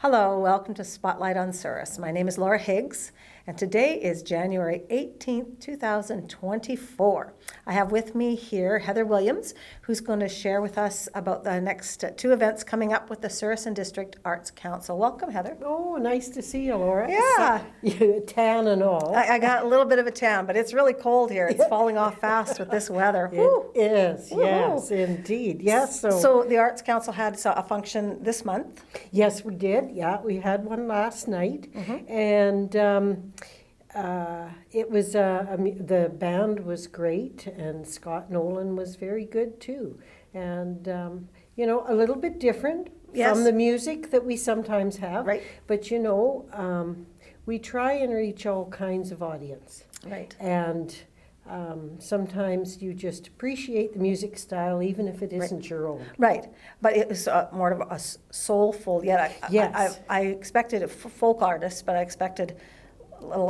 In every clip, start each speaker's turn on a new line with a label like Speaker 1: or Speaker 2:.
Speaker 1: Hello, welcome to Spotlight on Souris. My name is Laura Higgs, and today is January 18th, 2024. I have with me here Heather Williams, who's going to share with us about the next two events coming up with the Souris and District Arts Council. Welcome, Heather.
Speaker 2: Oh, nice to see you, Laura.
Speaker 1: Yeah.
Speaker 2: Tan and all.
Speaker 1: I got a little bit of a tan, but it's really cold here. It's falling off fast with this weather.
Speaker 2: It is, yes, indeed. Yes.
Speaker 1: So the Arts Council had a function this month.
Speaker 2: Yes, we did. Yeah, we had one last night, and it was the band was great, and Scott Nolan was very good too, and a little bit different from the music that we sometimes have.
Speaker 1: Right.
Speaker 2: But we try and reach all kinds of audience.
Speaker 1: Right.
Speaker 2: And sometimes you just appreciate the music style, even if it isn't your own.
Speaker 1: Right, but it was more of a soulful.
Speaker 2: Yes.
Speaker 1: I expected a folk artist, but I expected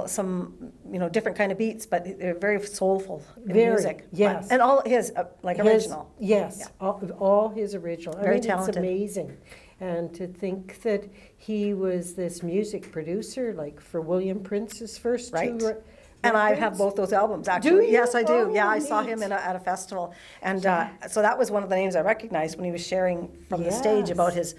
Speaker 1: some different kind of beats, but they're very soulful music.
Speaker 2: Yes,
Speaker 1: and all his original.
Speaker 2: Yes,
Speaker 1: Yeah.
Speaker 2: all his original.
Speaker 1: Very talented.
Speaker 2: It's amazing. And to think that he was this music producer, like for William Prince's first two.
Speaker 1: And I have both those albums, actually.
Speaker 2: Do you?
Speaker 1: Yes, I do.
Speaker 2: Oh,
Speaker 1: yeah, I saw
Speaker 2: neat.
Speaker 1: him at a festival. And so that was one of the names I recognized when he was sharing from the stage about his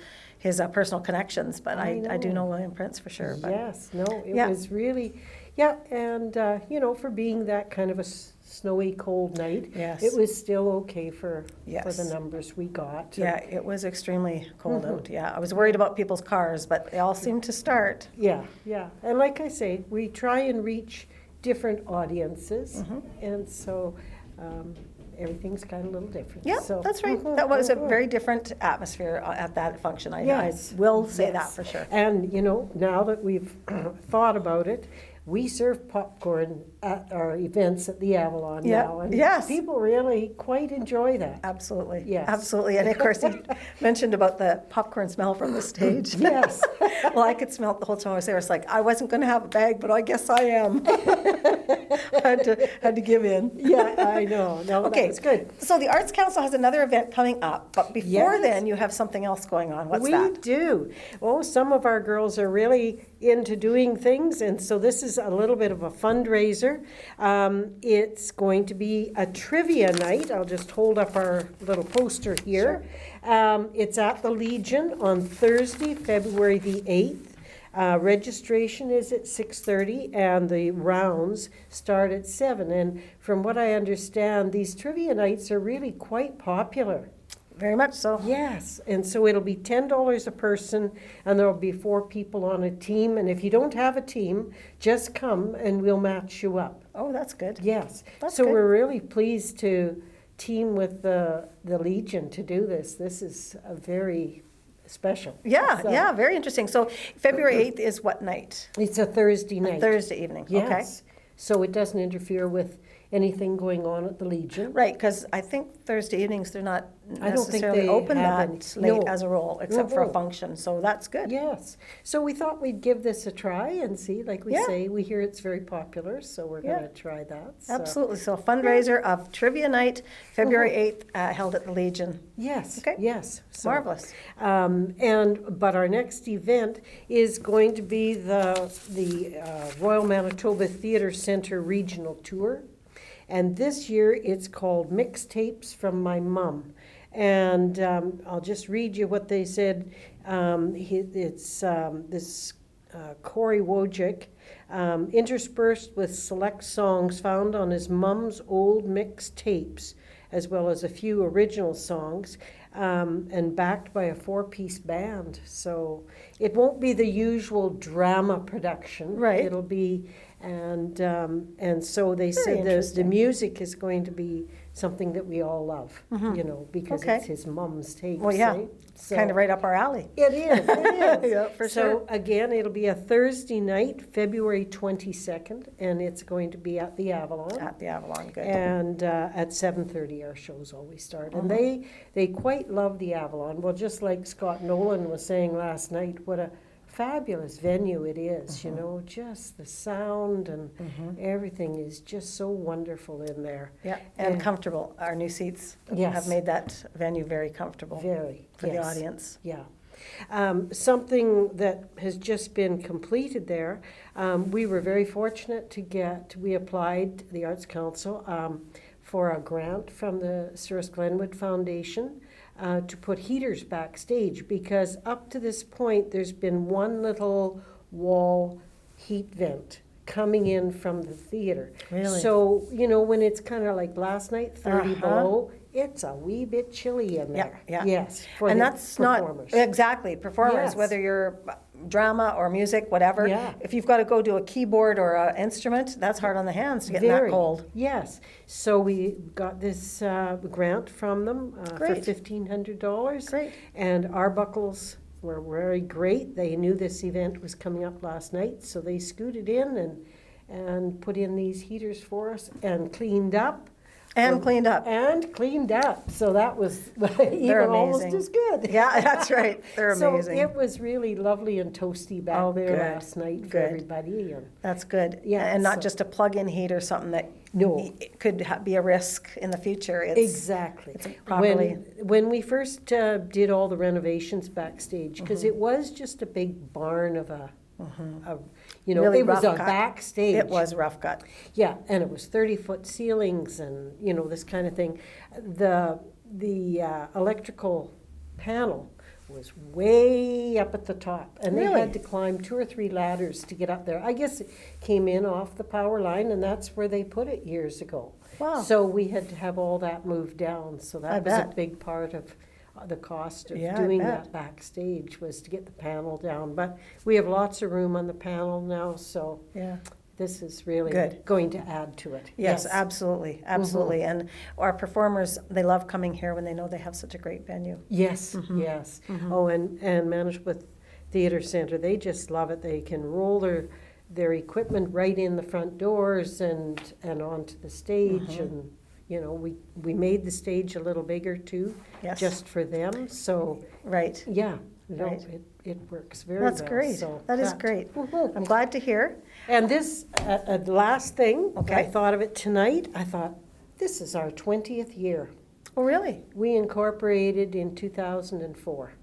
Speaker 1: personal connections. But I do know William Prince for sure. But
Speaker 2: yes, no, it was really, and, for being that kind of a snowy, cold night, it was still okay for the numbers we got.
Speaker 1: Yeah, it was extremely cold out. Yeah, I was worried about people's cars, but they all seemed to start.
Speaker 2: Yeah. And like I say, we try and reach different audiences, and so everything's kind of a little different.
Speaker 1: Yeah,
Speaker 2: so,
Speaker 1: that's right. That was a very different atmosphere at that function. I will say that for sure.
Speaker 2: And now that we've thought about it, we serve popcorn at our events at the Avalon now, and people really quite enjoy that.
Speaker 1: Absolutely.
Speaker 2: Yes.
Speaker 1: Absolutely. And of course, he mentioned about the popcorn smell from the stage.
Speaker 2: Yes.
Speaker 1: Well, I could smell it the whole time I was there. It's like, I wasn't going to have a bag, but I guess I am. I had to give in.
Speaker 2: Yeah, I know. No,
Speaker 1: okay,
Speaker 2: that's good.
Speaker 1: So the Arts Council has another event coming up, but before then, you have something else going on. What's that?
Speaker 2: We do. Oh, some of our girls are really into doing things, and so this is a little bit of a fundraiser. It's going to be a trivia night. I'll just hold up our little poster here. Sure. It's at the Legion on Thursday, February the 8th. Registration is at 6:30, and the rounds start at 7. And from what I understand, these trivia nights are really quite popular.
Speaker 1: Very much so.
Speaker 2: Yes, and so it'll be $10 a person, and there'll be 4 people on a team. And if you don't have a team, just come and we'll match you up.
Speaker 1: Oh, that's good.
Speaker 2: Yes.
Speaker 1: That's
Speaker 2: so
Speaker 1: good.
Speaker 2: We're really pleased to team with the Legion to do this. This is a very special.
Speaker 1: Yeah, very interesting. So February 8th is what night?
Speaker 2: It's a Thursday night.
Speaker 1: A Thursday evening.
Speaker 2: Yes.
Speaker 1: Okay.
Speaker 2: So it doesn't interfere with anything going on at the Legion.
Speaker 1: Right, because I think Thursday evenings they're not
Speaker 2: I don't think
Speaker 1: necessarily
Speaker 2: they
Speaker 1: open
Speaker 2: haven't.
Speaker 1: that late
Speaker 2: No.
Speaker 1: as a rule, except for a function. So that's good.
Speaker 2: Yes. So we thought we'd give this a try and see. Like we say, we hear it's very popular, so we're going to try that. So.
Speaker 1: Absolutely. So a fundraiser of Trivia Night, February 8th, held at the Legion.
Speaker 2: Yes.
Speaker 1: Okay.
Speaker 2: Yes. So,
Speaker 1: marvelous.
Speaker 2: But our next event is going to be the Royal Manitoba Theatre Centre Regional Tour. And this year it's called Mixtapes from My Mum. And I'll just read you what they said. It's this Corey Wojcik, interspersed with select songs found on his mum's old mixed tapes, as well as a few original songs, and backed by a 4-piece band. So it won't be the usual drama production.
Speaker 1: Right.
Speaker 2: It'll be, and so they said the music is going to be something that we all love, because it's his mum's tapes.
Speaker 1: Well, yeah,
Speaker 2: So
Speaker 1: kind of right up our alley.
Speaker 2: It is, it is.
Speaker 1: Yeah, for
Speaker 2: so
Speaker 1: sure.
Speaker 2: Again, it'll be a Thursday night, February 22nd, and it's going to be at the Avalon.
Speaker 1: At the Avalon, good.
Speaker 2: And at 7:30 our shows always start. And they quite love the Avalon. Well, just like Scott Nolan was saying last night, what a fabulous venue it is, just the sound and everything is just so wonderful in there.
Speaker 1: Yeah, and comfortable. Our new seats have made that venue very comfortable
Speaker 2: Very,
Speaker 1: for the audience.
Speaker 2: Yeah. Something that has just been completed there, we were very fortunate we applied, the Arts Council, for a grant from the Souris Glenwood Foundation to put heaters backstage, because up to this point, there's been one little wall heat vent coming in from the theater.
Speaker 1: Really?
Speaker 2: So, when it's kind of like last night, 30 below, it's a wee bit chilly in there.
Speaker 1: Yeah.
Speaker 2: Yes, for
Speaker 1: And
Speaker 2: the
Speaker 1: that's
Speaker 2: performers.
Speaker 1: not, exactly, performers,
Speaker 2: Yes.
Speaker 1: whether you're drama or music, whatever.
Speaker 2: Yeah.
Speaker 1: If you've got to go to a keyboard or an instrument, that's hard on the hands to get in that
Speaker 2: Very,
Speaker 1: cold.
Speaker 2: yes. So we got this grant from them for
Speaker 1: Great.
Speaker 2: $1,500.
Speaker 1: Great.
Speaker 2: And Arbuckles were very great. They knew this event was coming up last night, so they scooted in and put in these heaters for us and cleaned up.
Speaker 1: And cleaned up.
Speaker 2: And cleaned up. So that was even almost
Speaker 1: amazing.
Speaker 2: as good.
Speaker 1: Yeah, that's right. They're amazing.
Speaker 2: So it was really lovely and toasty back
Speaker 1: Oh,
Speaker 2: there
Speaker 1: good.
Speaker 2: last night for
Speaker 1: Good.
Speaker 2: everybody. And
Speaker 1: That's good.
Speaker 2: Yeah,
Speaker 1: And not
Speaker 2: so-
Speaker 1: just a plug-in heat or something that
Speaker 2: No.
Speaker 1: could be a risk in the future. It's
Speaker 2: Exactly.
Speaker 1: it's properly.
Speaker 2: When we first did all the renovations backstage, because it was just a big barn of
Speaker 1: Really
Speaker 2: it was
Speaker 1: rough
Speaker 2: a
Speaker 1: cut.
Speaker 2: backstage.
Speaker 1: It was rough cut.
Speaker 2: Yeah, and it was 30-foot ceilings and, this kind of thing. The electrical panel was way up at the top, and they
Speaker 1: Really?
Speaker 2: had to climb 2 or 3 ladders to get up there. I guess it came in off the power line, and that's where they put it years ago.
Speaker 1: Wow.
Speaker 2: So we had to have all that moved down, so
Speaker 1: I
Speaker 2: that was a
Speaker 1: bet.
Speaker 2: big part of the cost of
Speaker 1: Yeah, I
Speaker 2: doing
Speaker 1: bet.
Speaker 2: that backstage, was to get the panel down. But we have lots of room on the panel now, so
Speaker 1: Yeah.
Speaker 2: this is really
Speaker 1: Good.
Speaker 2: going to add to it.
Speaker 1: Yes, absolutely, absolutely. And our performers, they love coming here when they know they have such a great venue.
Speaker 2: Yes, yes. Oh, and Manitowoc Theatre Centre, they just love it. They can roll their equipment right in the front doors and onto the stage. And, we made the stage a little bigger too,
Speaker 1: Yes.
Speaker 2: just for them. So,
Speaker 1: Right.
Speaker 2: yeah, no,
Speaker 1: Right.
Speaker 2: it works very well.
Speaker 1: That's great.
Speaker 2: So
Speaker 1: That is great.
Speaker 2: Mhm.
Speaker 1: I'm glad to hear.
Speaker 2: And this, the last thing,
Speaker 1: Okay.
Speaker 2: I thought of it tonight. I thought, this is our 20th year.
Speaker 1: Oh, really?
Speaker 2: We incorporated in 2004.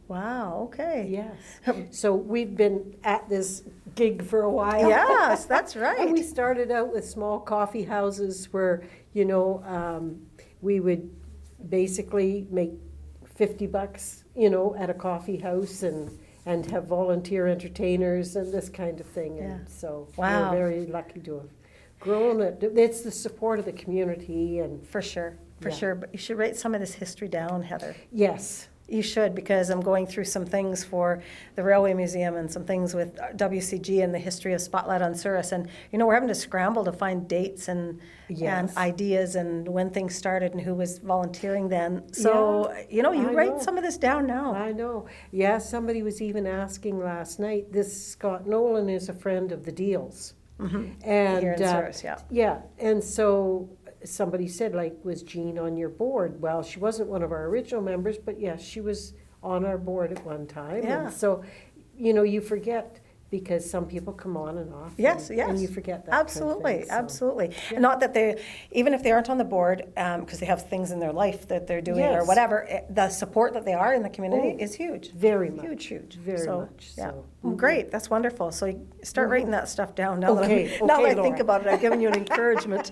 Speaker 1: Wow, okay.
Speaker 2: Yes. So we've been at this gig for a while.
Speaker 1: Yes, that's
Speaker 2: And we
Speaker 1: right.
Speaker 2: started out with small coffee houses where, we would basically make $50, at a coffee house and have volunteer entertainers and this kind of thing.
Speaker 1: Yeah.
Speaker 2: And so
Speaker 1: Wow.
Speaker 2: we're very lucky to have grown it. It's the support of the community and,
Speaker 1: For sure, for
Speaker 2: Yeah.
Speaker 1: sure. But you should write some of this history down, Heather.
Speaker 2: yes.
Speaker 1: You should, because I'm going through some things for the Railway Museum and some things with WCG and the history of Spotlight on Souris. And, we're having to scramble to find dates and
Speaker 2: Yes.
Speaker 1: ideas and when things started and who was volunteering then. So, you
Speaker 2: I
Speaker 1: write
Speaker 2: know.
Speaker 1: some of this down now.
Speaker 2: I know. Yeah, somebody was even asking last night, this Scott Nolan is a friend of the Deals. And
Speaker 1: Here in Souris, yeah.
Speaker 2: Yeah, and so somebody said, was Jean on your board? Well, she wasn't one of our original members, but yes, she was on our board at one time.
Speaker 1: Yeah.
Speaker 2: And so, you forget, because some people come on and off.
Speaker 1: Yes,
Speaker 2: and,
Speaker 1: yes.
Speaker 2: And you forget that
Speaker 1: Absolutely,
Speaker 2: kind of thing, so.
Speaker 1: absolutely.
Speaker 2: Yeah.
Speaker 1: Not that even if they aren't on the board, because they have things in their life that they're doing or
Speaker 2: Yes.
Speaker 1: whatever, the support that they are in the community
Speaker 2: Oh,
Speaker 1: is huge.
Speaker 2: very much.
Speaker 1: Huge, huge.
Speaker 2: Very
Speaker 1: So,
Speaker 2: much,
Speaker 1: Yeah.
Speaker 2: so.
Speaker 1: Well, great, that's wonderful. So you start writing that stuff down now
Speaker 2: Okay,
Speaker 1: that, now
Speaker 2: okay,
Speaker 1: that I think
Speaker 2: Laura.
Speaker 1: about it. I've given you an encouragement.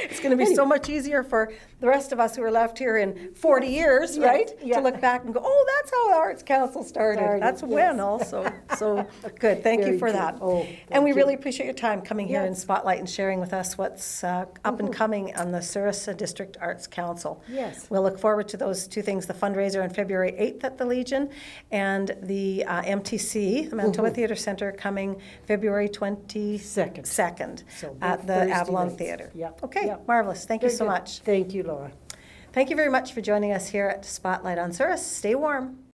Speaker 1: It's going to be so much easier for the rest of us who are left here in 40 years,
Speaker 2: Yes,
Speaker 1: right?
Speaker 2: yeah.
Speaker 1: To look back and go, oh, that's how the Arts Council started. That's
Speaker 2: yes.
Speaker 1: when also. So, good, thank you
Speaker 2: Very
Speaker 1: for
Speaker 2: good.
Speaker 1: that.
Speaker 2: Oh,
Speaker 1: And
Speaker 2: thank
Speaker 1: we
Speaker 2: you.
Speaker 1: really appreciate your time coming here in
Speaker 2: Yes.
Speaker 1: Spotlight and sharing with us what's up and coming on the Souris District Arts Council.
Speaker 2: Yes.
Speaker 1: We'll look forward to those two things, the fundraiser on February 8th at the Legion and the MTC, the Manitoba Theatre Centre, coming February 22nd
Speaker 2: So both
Speaker 1: at the
Speaker 2: Thursday
Speaker 1: Avalon
Speaker 2: nights.
Speaker 1: Theatre.
Speaker 2: Yep,
Speaker 1: Okay,
Speaker 2: yep.
Speaker 1: marvelous. Thank you
Speaker 2: Very
Speaker 1: so
Speaker 2: good.
Speaker 1: much.
Speaker 2: Thank you, Laura.
Speaker 1: Thank you very much for joining us here at Spotlight on Souris. Stay warm.